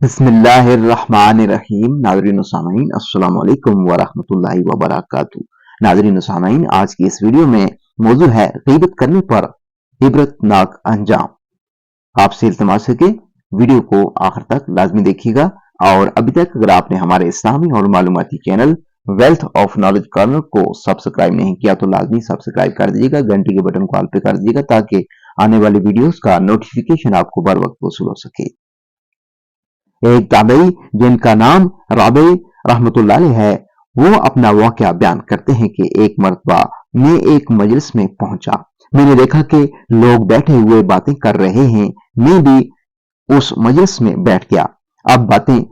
बिस्मिल्लाहिर्रहमानिर्रहीम। नाज़रीन व सामईन, अस्सलाम वालेकुम वरहमतुल्लाहि वबरकातुहू। नाज़रीन व सामईन, आज की इस वीडियो में मौजू है गीबत करने पर इबरतनाक अंजाम। आपसे इल्तिमास है कि वीडियो को आखिर तक लाजमी देखिएगा, और अभी तक अगर आपने हमारे इस्लामी और मालूमाती channel wealth of knowledge corner को सब्सक्राइब नहीं किया तो लाजमी सब्सक्राइब कर दीजिएगा, घंटी के बटन को ऑल पे कर दीजिएगा ताकि आने वाली वीडियोस का नोटिफिकेशन आपको बर वक्त वसूल हो सके। एक ताबई जिनका नाम राबे रहमतुल्लाह अलैह है, वो अपना वाकया बयान करते हैं कि एक मर्तबा मैं एक मजलिस में पहुंचा। मैंने देखा कि लोग बैठे हुए बातें कर रहे हैं। मैं भी उस मजलिस में बैठ गया। अब बातें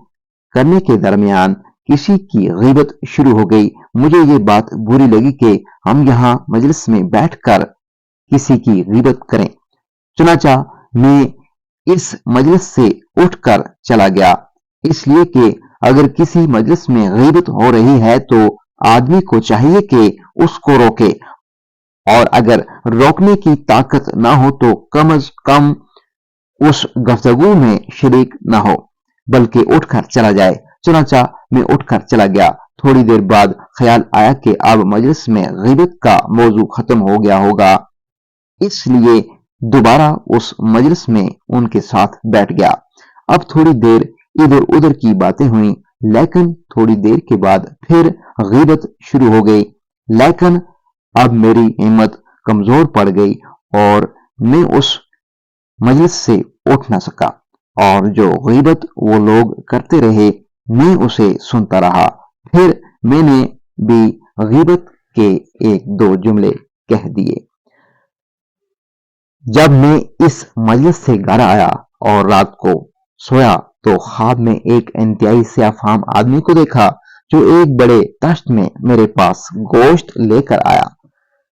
करने के दरमियान किसी की गीबत शुरू हो गई। मुझे ये बात बुरी लगी कि हम यहाँ मजलिस में बैठकर किसी की गीबत करें। चुनाचा मैं इस मजलिस से उठकर चला गया, इसलिए कि अगर किसी मजलिस में गीबत हो रही है तो आदमी को चाहिए कि उसको रोके, और अगर रोकने की ताकत ना हो तो कम अज कम उस गुफ्तगू में शरीक ना हो, बल्कि उठकर चला जाए। चुनाचा मैं उठकर चला गया। थोड़ी देर बाद ख्याल आया कि अब मजलिस में गीबत का मौजू खत्म हो गया होगा, इसलिए दोबारा उस मजलिस में उनके साथ बैठ गया। अब थोड़ी देर इधर उधर की बातें हुई, लेकिन थोड़ी देर के बाद फिर गीबत शुरू हो गई। लेकिन अब मेरी हिम्मत कमजोर पड़ गई और मैं उस मजलिस से उठ न सका, और जो गीबत वो लोग करते रहे मैं उसे सुनता रहा। फिर मैंने भी गीबत के एक दो जुमले कह दिए। जब मैं इस मजलिस से घर आया और रात को सोया तो ख्वाब में एक इंतहाई सियाफाम आदमी को देखा जो एक बड़े तश्त में मेरे पास गोश्त लेकर आया।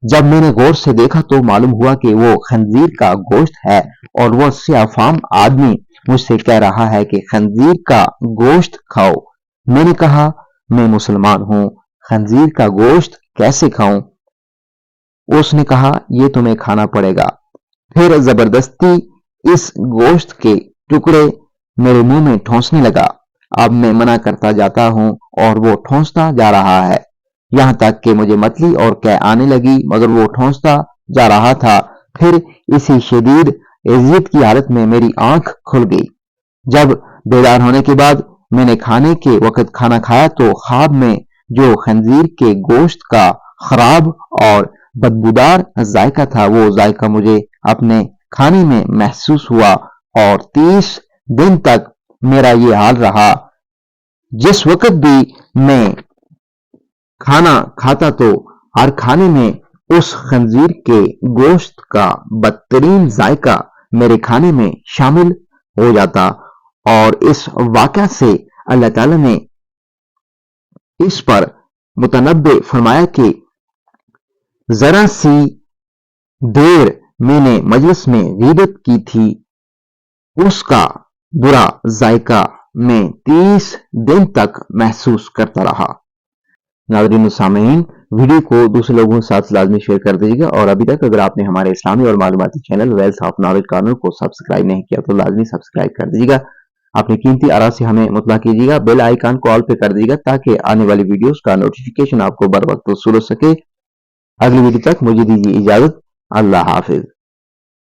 जब मैंने गौर से देखा तो मालूम हुआ कि वो खंजीर का गोश्त है, और वो सियाफाम आदमी मुझसे कह रहा है कि खंजीर का गोश्त खाओ। मैंने कहा, मैं मुसलमान हूं, खंजीर का गोश्त कैसे खाऊं? उसने कहा, ये तुम्हें खाना पड़ेगा। फिर जबरदस्ती इस गोश्त के टुकड़े मेरे मुंह में ठोंसने लगा। अब मैं मना करता जाता हूं और वो ठोंसता जा रहा है, यहां तक कि मुझे मतली और कै आने लगी, मगर वो ठोंसता जा रहा था। फिर इसी शदीद इज्जत की हालत में मेरी आंख खुल गई। जब बेदार होने के बाद मैंने खाने के वक्त खाना खाया तो ख्वाब में जो खंजीर के गोश्त का खराब और बदबूदार जायका था, वो जायका मुझे अपने खाने में महसूस हुआ, और 30 दिन तक मेरा ये हाल रहा। जिस वक्त भी मैं खाना खाता तो हर खाने में उस खंजीर के गोश्त का बदतरीन जायका मेरे खाने में शामिल हो जाता, और इस वाक़या से अल्लाह ताला ने इस पर मुतनब्बे फरमाया कि जरा सी देर मैंने मजलिस में गीबत की थी, उसका बुरा जायका मैं 30 दिन तक महसूस करता रहा। नाज़रीन सामीन, वीडियो को दूसरे लोगों के साथ लाजमी शेयर कर दीजिएगा, और अभी तक अगर आपने हमारे इस्लामी और मालूमाती channel wealth of knowledge corner को सब्सक्राइब नहीं किया तो लाजमी सब्सक्राइब कर दीजिएगा। अपनी कीमती आरा से हमें मुतला कीजिएगा, बेल आइकन को ऑल पे कर दीजिएगा ताकि आने वाली वीडियोस का नोटिफिकेशन आपको बर वक्त वसूल हो सके। अगली वीडियो तक मुझे दीजिए इजाजत। अल्लाह हाफिज।